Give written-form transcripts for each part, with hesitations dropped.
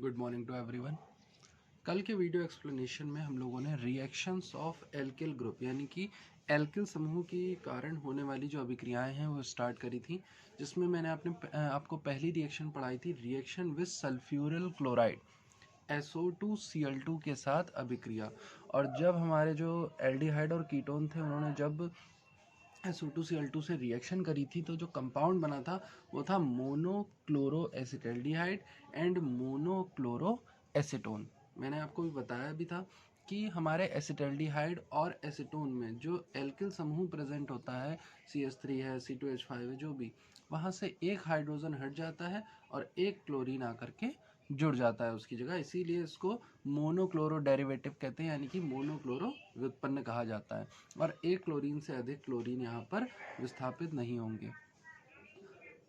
Good morning to everyone. कल के video explanation में हम लोगों ने रिएक्शंस ऑफ एल्किल ग्रुप यानी कि एल्किल समूह के कारण होने वाली जो अभिक्रियाएं हैं वो स्टार्ट करी थी, जिसमें मैंने आपको पहली रिएक्शन पढ़ाई थी, रिएक्शन विद सल्फ्यूरल क्लोराइड SO2Cl2 के साथ अभिक्रिया। और जब हमारे जो एल्डिहाइड और कीटोन थे उन्होंने जब SO2Cl2 से रिएक्शन करी थी तो जो कंपाउंड बना था वो था monochloro acetaldehyde and monochloro acetone. मैंने आपको भी बताया भी था कि हमारे एसिटल्डिहाइड और एसीटोन में जो एल्किल समूह प्रेजेंट होता है, CH3 है, C2H5 है, जो भी, वहाँ से एक हाइड्रोजन हट जाता है और एक क्लोरीन आकर के जुड़ जाता है उसकी जगह, इसीलिए इसको मोनोक्लोरो डेरिवेटिव कहते हैं, यानी कि मोनोक्लोरो व्युत्पन्न कहा जाता है। और एक क्लोरीन से अधिक क्लोरीन यहाँ पर विस्थापित नहीं होंगे।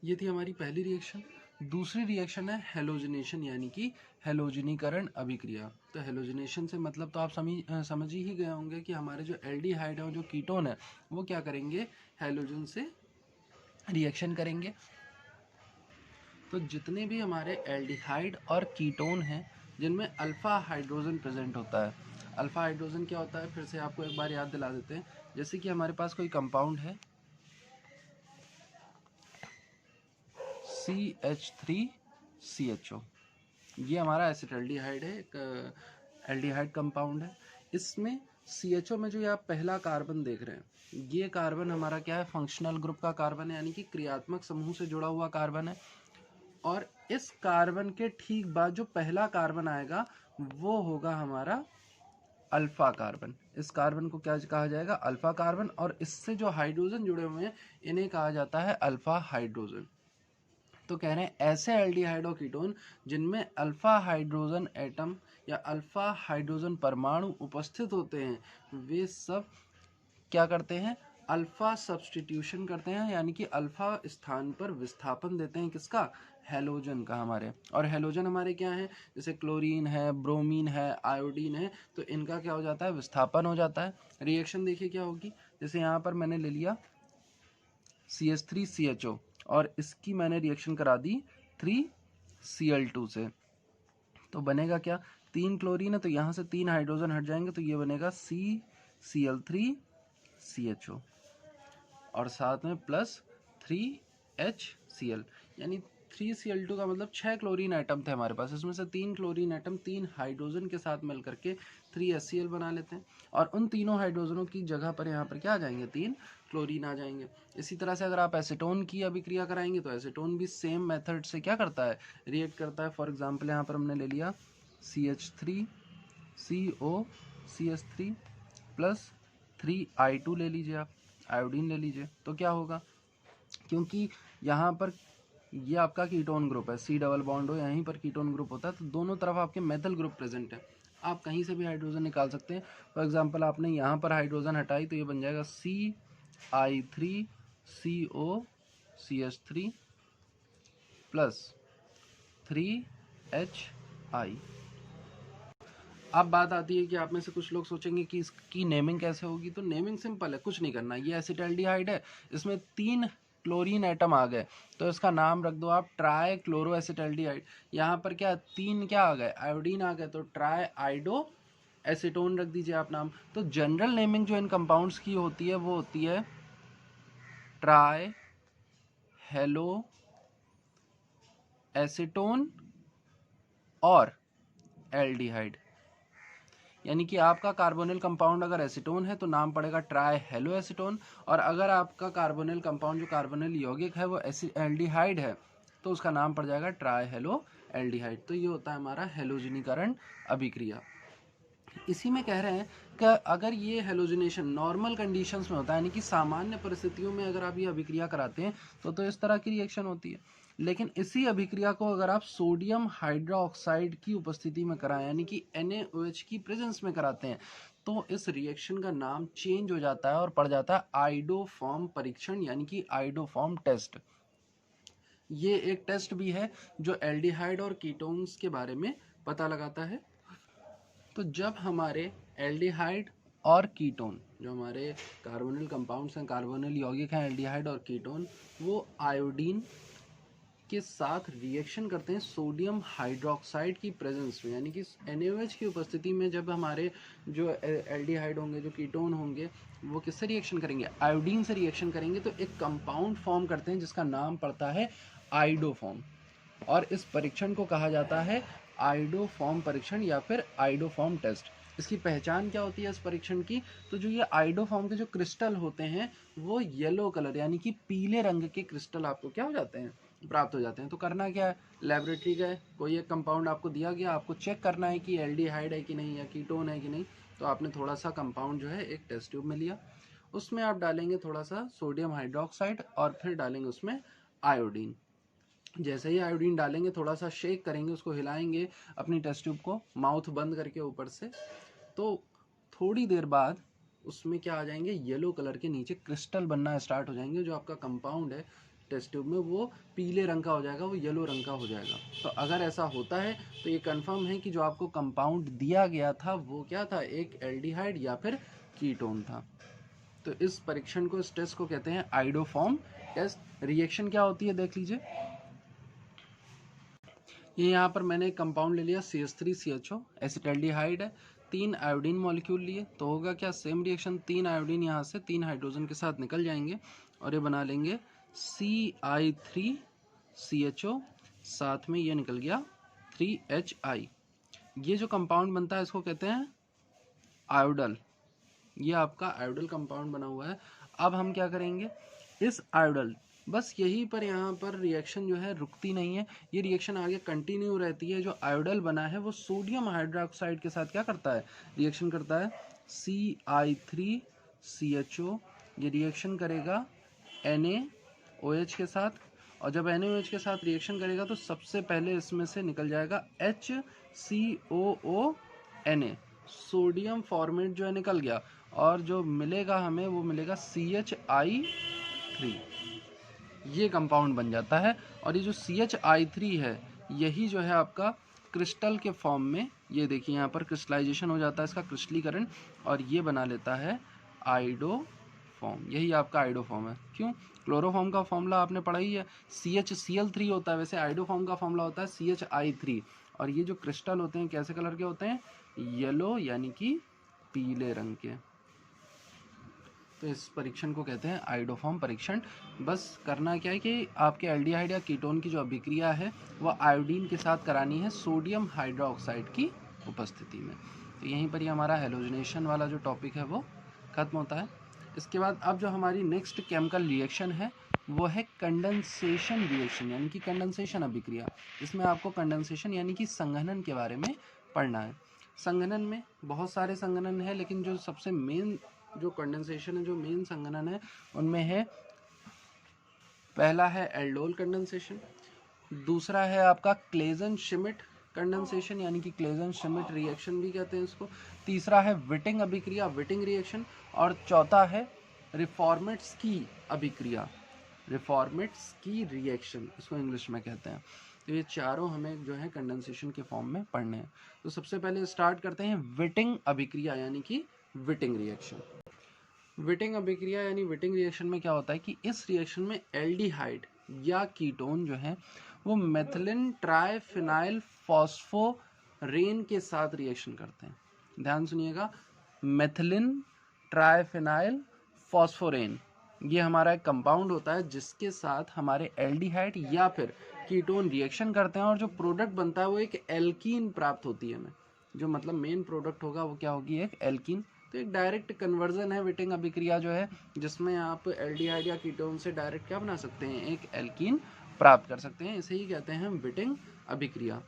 ये थी हमारी पहली रिएक्शन। दूसरी रिएक्शन है हेलोजिनेशन यानी कि हेलोजनीकरण अभिक्रिया। तो हेलोजिनेशन से मतलब तो आप समझ ही गए होंगे कि हमारे जो एल्डिहाइड है और जो कीटोन है वो क्या करेंगे, हेलोजन से रिएक्शन करेंगे। तो जितने भी हमारे एल्डिहाइड और कीटोन हैं जिनमें अल्फा हाइड्रोजन प्रेजेंट होता है, अल्फा हाइड्रोजन क्या होता है फिर से आपको एक बार याद दिला देते हैं। जैसे कि हमारे पास कोई कंपाउंड है CH3CHO, ये हमारा एसिटल्डिहाइड है, एक एल्डिहाइड कंपाउंड है। इसमें CHO में जो ये आप पहला कार्बन देख रहे हैं, ये कार्बन हमारा क्या है, फंक्शनल ग्रुप का कार्बन है, यानी कि क्रियात्मक समूह से जुड़ा हुआ कार्बन है। और इस कार्बन के ठीक बाद जो पहला कार्बन आएगा वो होगा हमारा अल्फा कार्बन। इस कार्बन को क्या कहा जाएगा, अल्फा कार्बन। और इससे जो हाइड्रोजन जुड़े हुए हैं इन्हें कहा जाता है अल्फा हाइड्रोजन। तो कह रहे हैं ऐसे एल्डिहाइड और कीटोन जिनमें अल्फा हाइड्रोजन एटम या अल्फा हाइड्रोजन परमाणु उपस्थित होते हैं, वे सब क्या करते हैं, अल्फा सब्स्टिट्यूशन करते हैं, यानी कि अल्फा स्थान पर विस्थापन देते हैं, किसका, हेलोजन का हमारे। और हेलोजन हमारे क्या है, जैसे क्लोरीन है, ब्रोमीन है, आयोडीन है, तो इनका क्या हो जाता है, विस्थापन हो जाता है। रिएक्शन देखिए क्या होगी, जैसे यहाँ पर मैंने ले लिया CH3CHO और इसकी मैंने रिएक्शन करा दी 3Cl2 से, तो बनेगा क्या, 3 क्लोरीन है तो यहाँ से 3 हाइड्रोजन हट जाएंगे, तो ये बनेगा CCl3CHO और साथ में प्लस 3HCl, यानी 3Cl2 का मतलब 6 क्लोरीन आइटम थे हमारे पास, इसमें से 3 क्लोरीन आइटम 3 हाइड्रोजन के साथ मिल करके 3HCl बना लेते हैं। और उन तीनों हाइड्रोजनों की जगह पर यहाँ पर क्या आ जाएंगे, 3 क्लोरीन आ जाएंगे। इसी तरह से अगर आप एसीटोन की अभिक्रिया कराएंगे तो एसीटोन भी सेम मेथड से क्या करता है, रिएक्ट करता है। फॉर एग्जाम्पल यहाँ पर हमने ले लिया CH3CO CH3 प्लस 3I2 ले लीजिए, आप आयोडीन ले लीजिए, तो क्या होगा, क्योंकि यहाँ पर ये आपका कीटोन ग्रुप है, C डबल बॉन्ड हो, यहीं पर कीटोन ग्रुप होता है, तो दोनों तरफ आपके मेथल ग्रुप प्रेजेंट है, आप कहीं से भी हाइड्रोजन निकाल सकते हैं। फॉर एग्जांपल आपने यहाँ पर हाइड्रोजन हटाई तो ये बन जाएगा CI3CO CH3 प्लस 3HI। अब बात आती है कि आप में से कुछ लोग सोचेंगे कि इसकी नेमिंग कैसे होगी, तो नेमिंग सिंपल है, कुछ नहीं करना। ये एसिटल्डिहाइड है, इसमें 3 क्लोरीन एटम आ गए, तो इसका नाम रख दो आप ट्राई क्लोरो एसिटल्डिहाइड। यहाँ पर क्या 3 क्या आ गए, आयोडीन आ गए, तो ट्राई आइडो एसीटोन रख दीजिए आप नाम। तो जनरल नेमिंग जो इन कंपाउंड्स की होती है वो होती है ट्राई हेलो एसीटोन और एल्डिहाइड। यानी कि आपका कार्बोनिल कंपाउंड अगर एसीटोन है तो नाम पड़ेगा ट्राई हेलो एसीटोन, और अगर आपका कार्बोनिल कंपाउंड जो कार्बोनिल यौगिक है वो एल्डिहाइड है तो उसका नाम पड़ जाएगा ट्राई हेलो एल्डिहाइड। तो ये होता है हमारा हेलोजनीकरण अभिक्रिया। इसी में कह रहे हैं कि अगर ये हेलोजिनेशन नॉर्मल कंडीशंस में होता है, यानी कि सामान्य परिस्थितियों में अगर आप ये अभिक्रिया कराते हैं तो इस तरह की रिएक्शन होती है। लेकिन इसी अभिक्रिया को अगर आप सोडियम हाइड्रोक्साइड की उपस्थिति में कराएं, यानी कि NaOH की प्रेजेंस में कराते हैं, तो इस रिएक्शन का नाम चेंज हो जाता है और पड़ जाता है आइडोफॉर्म परीक्षण, यानी कि आइडोफॉर्म टेस्ट। ये एक टेस्ट भी है जो एल्डिहाइड और कीटोन्स के बारे में पता लगाता है। तो जब हमारे एल्डिहाइड और कीटोन, जो हमारे कार्बोनिल कंपाउंड्स हैं, कार्बोनिल यौगिक हैं, एल्डिहाइड और कीटोन, वो आयोडीन के साथ रिएक्शन करते हैं सोडियम हाइड्रोक्साइड की प्रेजेंस में, यानी कि NaOH की उपस्थिति में जब हमारे जो एल्डिहाइड होंगे, जो कीटोन होंगे, वो किससे रिएक्शन करेंगे, आयोडीन से रिएक्शन करेंगे, तो एक कंपाउंड फॉर्म करते हैं जिसका नाम पड़ता है आइडोफॉर्म। और इस परीक्षण को कहा जाता है आइडोफॉर्म परीक्षण या फिर आइडोफॉर्म टेस्ट। इसकी पहचान क्या होती है इस परीक्षण की, तो जो ये आइडोफॉर्म के जो क्रिस्टल होते हैं वो येलो कलर यानी कि पीले रंग के क्रिस्टल आपको क्या हो जाते हैं, प्राप्त हो जाते हैं। तो करना क्या है, लेबोरेटरी गए, कोई एक कंपाउंड आपको दिया गया, आपको चेक करना है कि एल्डिहाइड है कि नहीं या कीटोन है कि नहीं। तो आपने थोड़ा सा कंपाउंड जो है एक टेस्ट ट्यूब में लिया, उसमें आप डालेंगे थोड़ा सा सोडियम हाइड्रोक्साइड और फिर डालेंगे उसमें आयोडीन। जैसे ही आयोडीन डालेंगे थोड़ा सा शेक करेंगे, उसको हिलाएंगे अपनी टेस्ट ट्यूब को माउथ बंद करके ऊपर से, तो थोड़ी देर बाद उसमें क्या आ जाएंगे, येलो कलर के नीचे क्रिस्टल बनना स्टार्ट हो जाएंगे। जो आपका कंपाउंड है टेस्ट ट्यूब में वो पीले रंग का हो जाएगा, वो येलो रंग का हो जाएगा। तो अगर ऐसा होता है तो ये कंफर्म है कि जो आपको कंपाउंड दिया गया था वो क्या था, एक एल्डिहाइड या फिर कीटोन था। तो इस परीक्षण को, इस टेस्ट को कहते हैं आइडोफॉर्म टेस्ट। रिएक्शन क्या होती है देख लीजिए, ये यहाँ पर मैंने एक कंपाउंड ले लिया CH3CHO, एसिटल्डिहाइड है, 3 आयोडीन मॉलिक्यूल लिए, तो होगा क्या, सेम रिएक्शन, 3 आयोडीन यहाँ से 3 हाइड्रोजन के साथ निकल जाएंगे और ये बना लेंगे CI3CHO, साथ में ये निकल गया 3HI। ये जो कंपाउंड बनता है इसको कहते हैं आयोडल। ये आपका आयोडल कंपाउंड बना हुआ है। अब हम क्या करेंगे, इस आयोडल, बस यहीं पर यहाँ पर रिएक्शन जो है रुकती नहीं है, ये रिएक्शन आगे कंटिन्यू रहती है। जो आयोडल बना है वो सोडियम हाइड्रोक्साइड के साथ क्या करता है, रिएक्शन करता है, CI3CHO, ये रिएक्शन करेगा NaOH के साथ, और जब NaOH के साथ रिएक्शन करेगा तो सबसे पहले इसमें से निकल जाएगा HCOONA, सोडियम फॉर्मेट जो है निकल गया, और जो मिलेगा हमें वो मिलेगा CHI3, ये कंपाउंड बन जाता है। और ये जो CHI3 है यही जो है आपका क्रिस्टल के फॉर्म में, ये देखिए यहाँ पर क्रिस्टलाइजेशन हो जाता है इसका, क्रिस्टलीकरण, और ये बना लेता है आइडोफॉर्म। यही आपका आइडोफॉर्म है। क्यों, क्लोरोफॉर्म का फॉर्मूला आपने पढ़ा ही है, CHCl3 होता है, वैसे आइडोफॉर्म का फॉर्मूला होता है CHI3। और ये जो क्रिस्टल होते हैं कैसे कलर के होते हैं, येलो यानी कि पीले रंग के। तो इस परीक्षण को कहते हैं आइडोफॉर्म परीक्षण। बस करना क्या है कि आपके एल्डिहाइड या कीटोन की जो अभिक्रिया है वह आयोडीन के साथ करानी है सोडियम हाइड्रोक्साइड की उपस्थिति में। तो यहीं पर ही हमारा हेलोजनेशन वाला जो टॉपिक है वो खत्म होता है। इसके बाद अब जो हमारी नेक्स्ट केमिकल रिएक्शन है वो है कंडेंसेशन रिएक्शन, यानी कि कंडेंसेशन अभिक्रिया। इसमें आपको कंडेंसेशन यानी कि संघनन के बारे में पढ़ना है। संघनन में बहुत सारे संघनन है, लेकिन जो सबसे मेन जो कंडेंसेशन है, जो मेन संघनन है, उनमें है, पहला है एल्डोल कंडेंसेशन, दूसरा है आपका क्लेजन श्मिट कंडेंसेशन यानी कि क्लेजन श्मिट रिएक्शन भी कहते हैं इसको, तीसरा है विटिंग अभिक्रिया, विटिंग रिएक्शन, और चौथा है रिफॉर्मेट्स्की अभिक्रिया, रिफॉर्मेट्स्की रिएक्शन इसको इंग्लिश में कहते हैं। तो ये चारों हमें जो है कंडेंसेशन के फॉर्म में पढ़ने हैं। तो सबसे पहले स्टार्ट करते हैं विटिंग अभिक्रिया यानी कि विटिंग रिएक्शन। विटिंग अभिक्रिया यानी विटिंग रिएक्शन में क्या होता है कि इस रिएक्शन में एल्डिहाइड या कीटोन जो है वो मेथिलीन ट्राइफिनाइल फॉस्फोरेन के साथ रिएक्शन करते हैं। ध्यान सुनिएगा, मेथिलीन ट्राइफिनाइल फॉस्फोरेन ये हमारा एक कंपाउंड होता है जिसके साथ हमारे एल्डिहाइड या फिर कीटोन रिएक्शन करते हैं, और जो प्रोडक्ट बनता है वो एक एल्कीन प्राप्त होती है हमें। जो मतलब मेन प्रोडक्ट होगा वो क्या होगी, एक एल्कीन। तो एक डायरेक्ट कन्वर्जन है विटिंग अभिक्रिया जो है, जिसमें आप एल्डिहाइड या कीटोन से डायरेक्ट क्या बना सकते हैं, एक एल्कीन प्राप्त कर सकते हैं। इसे ही कहते हैं विटिंग अभिक्रिया।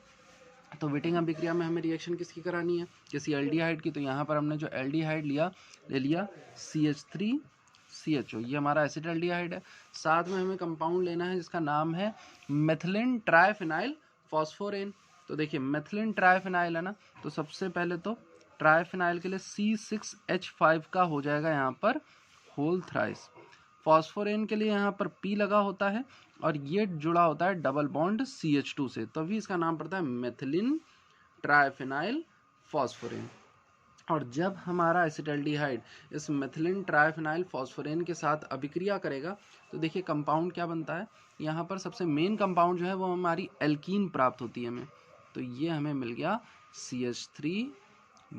तो विटिंग अभिक्रिया में हमें रिएक्शन किसकी करानी है, किसी एल्डिहाइड की। तो यहाँ पर हमने जो एल्डिहाइड ले लिया CH3CHO, ये हमारा एसिटल्डिहाइड है। साथ में हमें कंपाउंड लेना है जिसका नाम है मेथिलीन ट्राइफिनाइल फॉस्फोरेन। तो देखिए मेथिलीन ट्राइफिनाइल है ना, तो सबसे पहले तो ट्राइफिनाइल के लिए C6H5 का हो जाएगा यहाँ पर होल थ्राइस। फॉस्फोरेन के लिए यहाँ पर P लगा होता है और ये जुड़ा होता है डबल बॉन्ड CH2 से, तभी इसका नाम पड़ता है मेथिलीन ट्राइफिनाइल फॉस्फोरेन। और जब हमारा एसिटाल्डिहाइड इस मेथिलीन ट्राइफेनाइल फॉस्फोरेन के साथ अभिक्रिया करेगा तो देखिए कंपाउंड क्या बनता है। यहाँ पर सबसे मेन कंपाउंड जो है वो हमारी एल्कीन प्राप्त होती है हमें। तो ये हमें मिल गया CH3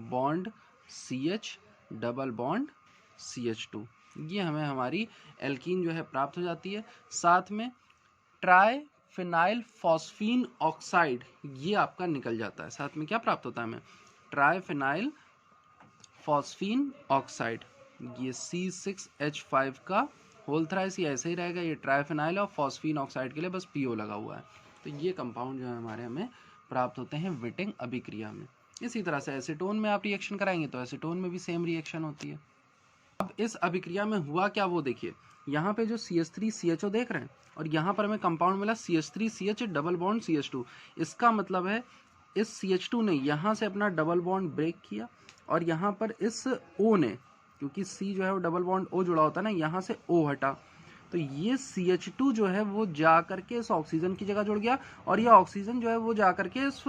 bond CH double bond CH2। ये हमें हमारी एल्कीन जो है प्राप्त हो जाती है। साथ में ट्राइफेनाइल फॉस्फीन ऑक्साइड ये आपका निकल जाता है। साथ में क्या प्राप्त होता है हमें, ट्राइफेनाइल फॉस्फीन ऑक्साइड। ये C6H5 का होल थ्राइस ये ऐसे ही रहेगा, ये ट्राइफेनाइल और फॉस्फीन ऑक्साइड के लिए बस PO लगा हुआ है। तो ये कंपाउंड जो है हमारे हमें प्राप्त होते हैं विटिंग अभिक्रिया में। इसी तरह से एसीटोन में आप रिएक्शन कराएंगे तो एसीटोन में भी सेम रिएक्शन होती है। अब इस अभिक्रिया में हुआ क्या वो देखिए, यहाँ पे जो CH3CHO देख रहे हैं और यहाँ पर हमें कंपाउंड मिला CH3CH डबल बॉन्ड CH2। इसका मतलब है इस CH2 ने यहाँ से अपना डबल बॉन्ड ब्रेक किया और यहाँ पर इस O ने, क्योंकि C जो है वो डबल बॉन्ड O जुड़ा होता है ना, यहाँ से O हटा तो ये CH2 जो है वो जा करके इस ऑक्सीजन की जगह जुड़ गया और ये ऑक्सीजन जो है वो जा करके इस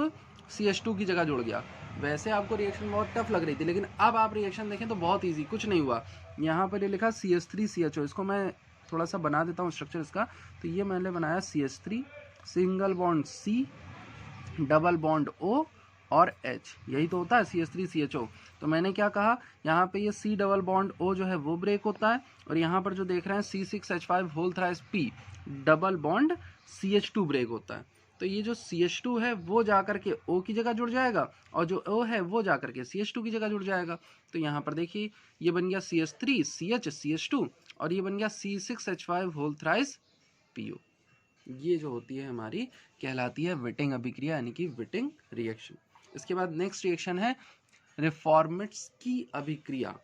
CH2 की जगह जुड़ गया। वैसे आपको रिएक्शन बहुत टफ लग रही थी, लेकिन अब आप रिएक्शन देखें तो बहुत इजी, कुछ नहीं हुआ। यहाँ पर ये लिखा CH3CHO, इसको मैं थोड़ा सा बना देता हूँ स्ट्रक्चर इसका। तो ये मैंने बनाया CH3 single bond C double bond O और H, यही तो होता है CH3CHO। तो मैंने क्या कहा, यहाँ पे ये C डबल बॉन्ड O जो है वो ब्रेक होता है और यहाँ पर जो देख रहे हैं C6H5 whole thrice P double bond CH2 break होता है। तो ये जो CH2 है वो जाकर के O की जगह जुड़ जाएगा और जो O है वो जाकर के CH2 की जगह जुड़ जाएगा। तो यहाँ पर देखिए ये बन गया CH3 CH CH2 और ये बन गया C6H5 होल थ्राइस PO। ये जो होती है हमारी कहलाती है विटिंग अभिक्रिया यानी कि विटिंग रिएक्शन। इसके बाद नेक्स्ट रिएक्शन है रिफॉर्मेट्स्की अभिक्रिया।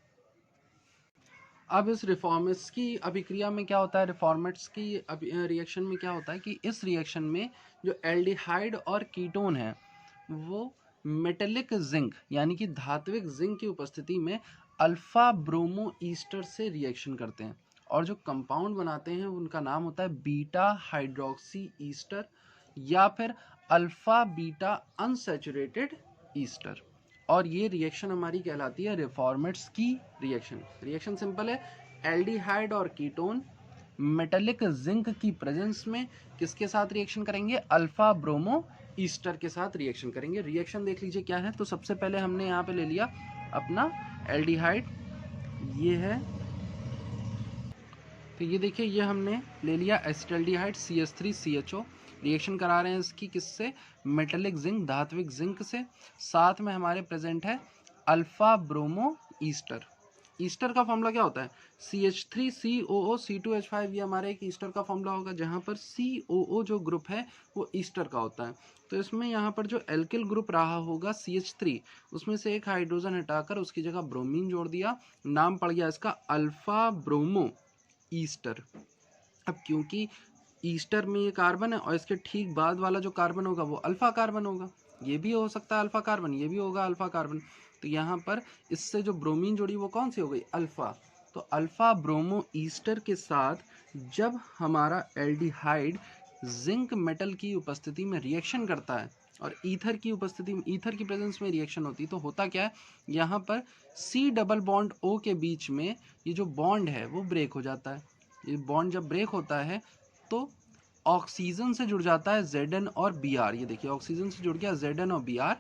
अब इस रिफॉर्मेट्स्की अभिक्रिया में क्या होता है, रिफॉर्मेट्स्की रिएक्शन में क्या होता है कि इस रिएक्शन में जो एल्डिहाइड और कीटोन है वो मेटेलिक जिंक यानी कि धात्विक जिंक की उपस्थिति में अल्फा ब्रोमो ईस्टर से रिएक्शन करते हैं और जो कंपाउंड बनाते हैं उनका नाम होता है बीटा हाइड्रोक्सी ईस्टर या फिर अल्फा बीटा अनसैचुरेटेड ईस्टर। और ये रिएक्शन हमारी कहलाती है रिफॉर्मेट्स्की रिएक्शन। रिएक्शन सिंपल है, एल्डिहाइड और कीटोन मेटेलिक जिंक की प्रेजेंस में किसके साथ रिएक्शन करेंगे, अल्फा ब्रोमो ईस्टर के साथ रिएक्शन करेंगे। रिएक्शन देख लीजिए क्या है। तो सबसे पहले हमने यहाँ पे ले लिया अपना एल्डिहाइड, ये है। तो ये देखिए ये हमने ले लिया एसिटाल्डिहाइड CH3CHO। रिएक्शन करा रहे हैं इसकी किससे, मेटेलिक जिंक धात्विक जिंक से। साथ में हमारे प्रेजेंट है अल्फा ब्रोमो ईस्टर। ईस्टर का फॉर्मूला क्या होता है, CH3COO C2H5, ये हमारे एक ईस्टर का फॉर्मूला होगा जहाँ पर COO जो ग्रुप है वो ईस्टर का होता है। तो इसमें यहाँ पर जो एल्किल ग्रुप रहा होगा CH3, उसमें से एक हाइड्रोजन हटाकर उसकी जगह ब्रोमीन जोड़ दिया, नाम पड़ गया इसका अल्फा ब्रोमो ईस्टर। अब क्योंकि ईस्टर में ये कार्बन है और इसके ठीक बाद वाला जो कार्बन होगा वो अल्फा कार्बन होगा, ये भी हो सकता है अल्फा कार्बन, ये भी होगा अल्फा कार्बन। तो यहाँ पर इससे जो ब्रोमीन जोड़ी वो कौन सी हो गई, अल्फा। तो अल्फा ब्रोमो ईस्टर के साथ जब हमारा एल्डिहाइड जिंक मेटल की उपस्थिति में रिएक्शन करता है और ईथर की उपस्थिति में, ईथर की प्रेजेंस में रिएक्शन होती है, तो होता क्या है, यहाँ पर C डबल बॉन्ड O के बीच में ये जो बॉन्ड है वो ब्रेक हो जाता है। ये बॉन्ड जब ब्रेक होता है तो ऑक्सीजन से जुड़ जाता है Zn और Br। ये देखिए ऑक्सीजन से जुड़ गया Zn और Br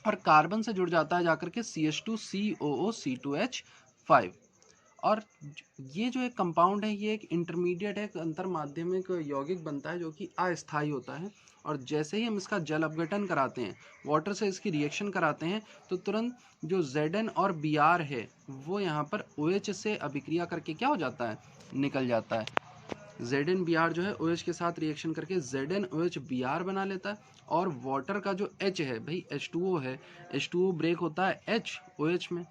और कार्बन से जुड़ जाता है जाकर के CH2COO C2H5। और ये जो एक कंपाउंड है ये एक इंटरमीडिएट है, एक अंतर माध्यमिक यौगिक बनता है जो कि अस्थायी होता है। और जैसे ही हम इसका जल अपघटन कराते हैं, वाटर से इसकी रिएक्शन कराते हैं, तो तुरंत जो Zn और Br है वो यहाँ पर OH से अभिक्रिया करके क्या हो जाता है, निकल जाता है। Zn Br जो है OH के साथ रिएक्शन करके ZnOH Br बना लेता है और वाटर का जो H है भाई H2O है, H2O ब्रेक होता है OH में।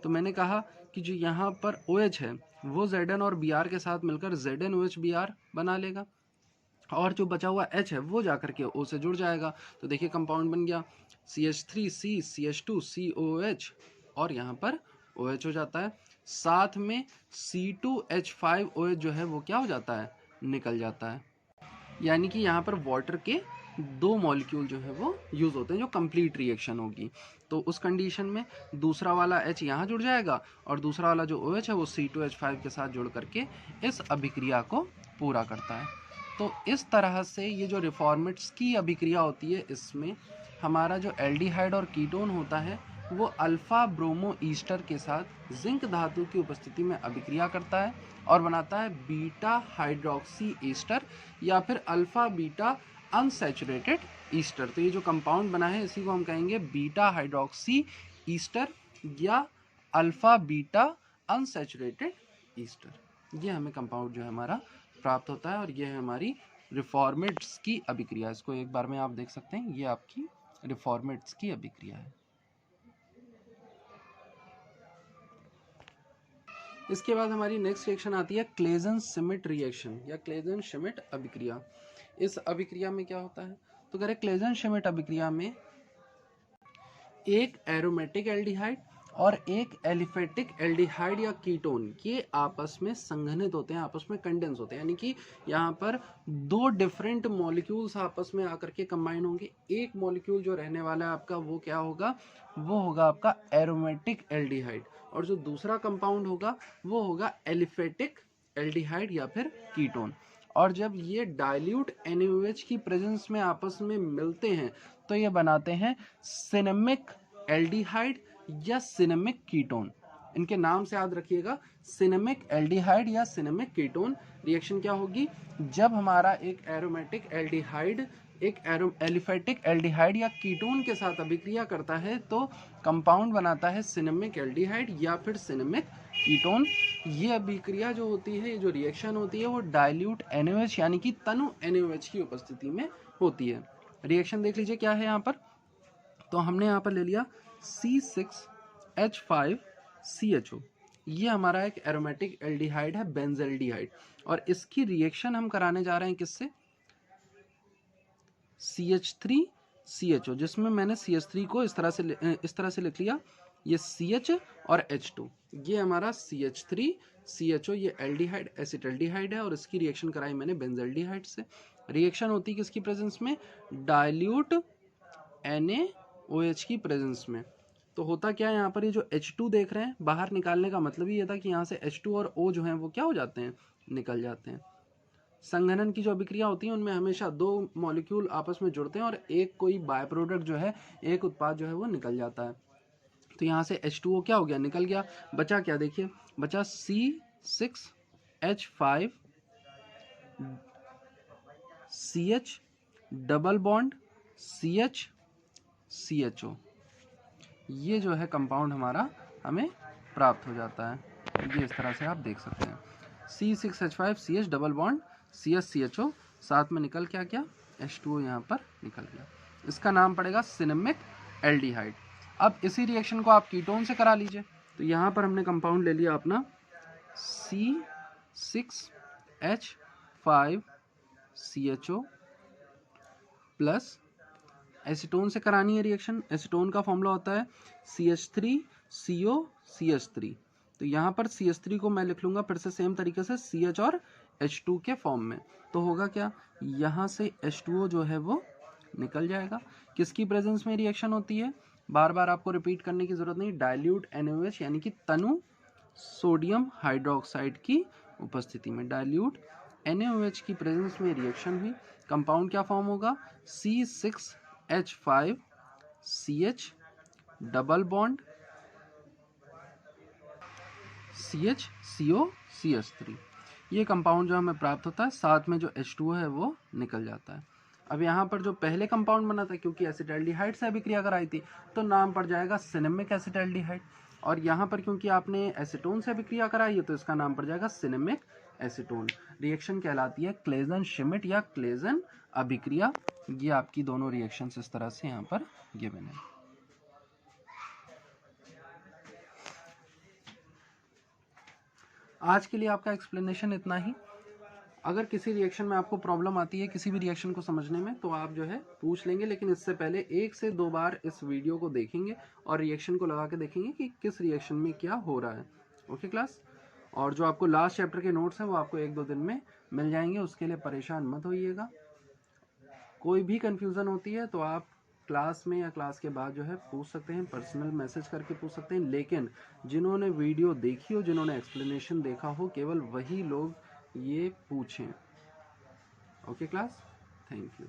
तो मैंने कहा कि जो यहाँ पर OH है वो Zn और Br के साथ मिलकर ZnOH Br बना लेगा और जो बचा हुआ H है वो जाकर के O से जुड़ जाएगा। तो देखिए कंपाउंड बन गया CH3C CH2COOH और यहाँ पर OH हो जाता है। साथ में C2H5OH जो है वो क्या हो जाता है, निकल जाता है। यानी कि यहाँ पर वाटर के दो मॉलिक्यूल जो है वो यूज़ होते हैं जो कंप्लीट रिएक्शन होगी। तो उस कंडीशन में दूसरा वाला H यहाँ जुड़ जाएगा और दूसरा वाला जो OH है वो C2H5 के साथ जुड़ करके इस अभिक्रिया को पूरा करता है। तो इस तरह से ये जो रिफॉर्मेट्स की अभिक्रिया होती है, इसमें हमारा जो एल्डिहाइड और कीटोन होता है वो अल्फ़ा ब्रोमो ईस्टर के साथ जिंक धातु की उपस्थिति में अभिक्रिया करता है और बनाता है बीटा हाइड्रोक्सी ईस्टर या फिर अल्फ़ा बीटा अनसैचुरेटेड ईस्टर। तो ये जो कंपाउंड बना है इसी को हम कहेंगे बीटा हाइड्रोक्सी ईस्टर या अल्फ़ा बीटा अनसैचुरेटेड ईस्टर। ये हमें कंपाउंड जो है हमारा प्राप्त होता है और ये है हमारी रिफॉर्मेट्स की अभिक्रिया। इसको एक बार में आप देख सकते हैं, ये आपकी रिफॉर्मेट्स की अभिक्रिया है। इसके बाद हमारी नेक्स्ट रिएक्शन आती है क्लेजन श्मिट रिएक्शन या क्लेजन श्मिट अभिक्रिया। इस अभिक्रिया में क्या होता है, तो कह रहे क्लेजन श्मिट अभिक्रिया में एक एरोमेटिक एल्डिहाइड और एक एलिफेटिक एल्डिहाइड या कीटोन ये आपस में संघनित होते हैं, आपस में कंडेंस होते हैं, यानी कि यहाँ पर दो डिफरेंट मॉलिक्यूल्स आपस में आकर के कंबाइन होंगे। एक मॉलिक्यूल जो रहने वाला है आपका वो क्या होगा, वो होगा आपका एरोमेटिक एल्डिहाइड और जो दूसरा कंपाउंड होगा वो होगा एलिफेटिक एल्डिहाइड या फिर कीटोन। और जब ये डाइल्यूट NaOH की प्रेजेंस में आपस में मिलते हैं तो ये बनाते हैं सिनेमिक एल्डिहाइड या सिनेमिक कीटोन। इनके नाम से याद रखिएगा, सिनेमिक एल्डिहाइड या सिनेमिक कीटोन। रिएक्शन क्या होगी, जब हमारा एक एरोमेटिक एल्डिहाइड एक एलिफेटिक एल्डिहाइड या कीटोन के साथ अभिक्रिया करता है तो कंपाउंड बनाता है सिनेमिक एल्डिहाइड या फिर सिनेमिक कीटोन। ये अभिक्रिया जो होती है, ये जो रिएक्शन होती है वो डाइल्यूट NaOH यानी कि तनु NaOH की उपस्थिति में होती है। रिएक्शन देख लीजिए क्या है यहाँ पर, तो हमने यहाँ पर ले लिया C6H5CHO। ये हमारा एक एरोमेटिक एल्डिहाइड है, बेंजल्डिहाइड, और इसकी रिएक्शन हम कराने जा रहे हैं किससे, CH3CHO, जिसमें मैंने CH3 को इस तरह से लिख लिया, ये CH और H2, ये हमारा CH3CHO, ये एल्डिहाइड एसिटल्डिहाइड है और इसकी रिएक्शन कराई मैंने बेंजल्डिहाइड से। रिएक्शन होती है किसकी प्रेजेंस में, डाइल्यूट NaOH की प्रेजेंस में। तो होता क्या है यहाँ पर, ये जो H2 देख रहे हैं बाहर निकालने का मतलब ये था कि यहाँ से H2 और O जो हैं वो क्या हो जाते हैं, निकल जाते हैं। संघनन की जो अभिक्रिया होती है उनमें हमेशा दो मॉलिक्यूल आपस में जुड़ते हैं और एक कोई बाय प्रोडक्ट जो है, एक उत्पाद जो है वो निकल जाता है। तो यहाँ से H2O क्या हो गया, निकल गया। बचा क्या, देखिए बचा C6H5CH डबल बॉन्ड CHCHO। ये जो है कंपाउंड हमारा हमें प्राप्त हो जाता है। ये इस तरह से आप देख सकते हैं, C6H5CH डबल बॉन्ड CHCHO, साथ में निकल क्या क्या, H2O यहाँ पर निकल गया। इसका नाम पड़ेगा सिनेमिक एल्डिहाइड। अब इसी रिएक्शन को आप कीटोन से करा लीजिए। तो यहाँ पर हमने कंपाउंड ले लिया अपना C6H5CHO प्लस एसीटोन से करानी है रिएक्शन। एसीटोन का फॉर्मूला होता है CH3COCH3। तो यहाँ पर CH3 को मैं लिख लूँगा फिर से सेम तरीके से CH और H2 के फॉर्म में। तो होगा क्या, यहाँ से H2O जो है वो निकल जाएगा। किसकी प्रेजेंस में रिएक्शन होती है, बार बार आपको रिपीट करने की जरूरत नहीं, डाइल्यूट NaOH यानी कि तनु सोडियम हाइड्रोक्साइड की उपस्थिति में। डाइल्यूट NaOH की प्रेजेंस में रिएक्शन हुई, कंपाउंड क्या फॉर्म होगा, C6H5CH डबल बॉन्ड CHCOCH3। ये कंपाउंड जो हमें प्राप्त होता है, साथ में जो H2O है वो निकल जाता है। अब यहाँ पर जो पहले कंपाउंड बना था, क्योंकि एसिटल्डिहाइड से अभिक्रिया कराई थी तो नाम पड़ जाएगा सिनेमिक एसिटल्डिहाइड, और यहाँ पर क्योंकि आपने एसीटोन से अभिक्रिया कराई है तो इसका नाम पड़ जाएगा सिनेमिक एसीटोन। रिएक्शन कहलाती है क्लेजन श्मिट या क्लेजन अभिक्रिया। ये आपकी दोनों रिएक्शंस इस तरह से यहाँ पर गिवन है। आज के लिए आपका एक्सप्लेनेशन इतना ही। अगर किसी रिएक्शन में आपको प्रॉब्लम आती है किसी भी रिएक्शन को समझने में तो आप जो है पूछ लेंगे, लेकिन इससे पहले 1 से 2 बार इस वीडियो को देखेंगे और रिएक्शन को लगा के देखेंगे कि किस रिएक्शन में क्या हो रहा है। ओके क्लास, और जो आपको लास्ट चैप्टर के नोट्स हैं वो आपको 1-2 दिन में मिल जाएंगे, उसके लिए परेशान मत होइएगा। कोई भी कन्फ्यूज़न होती है तो आप क्लास में या क्लास के बाद जो है पूछ सकते हैं, पर्सनल मैसेज करके पूछ सकते हैं। लेकिन जिन्होंने वीडियो देखी हो, जिन्होंने एक्सप्लेनेशन देखा हो, केवल वही लोग ये पूछें। Okay class, thank you.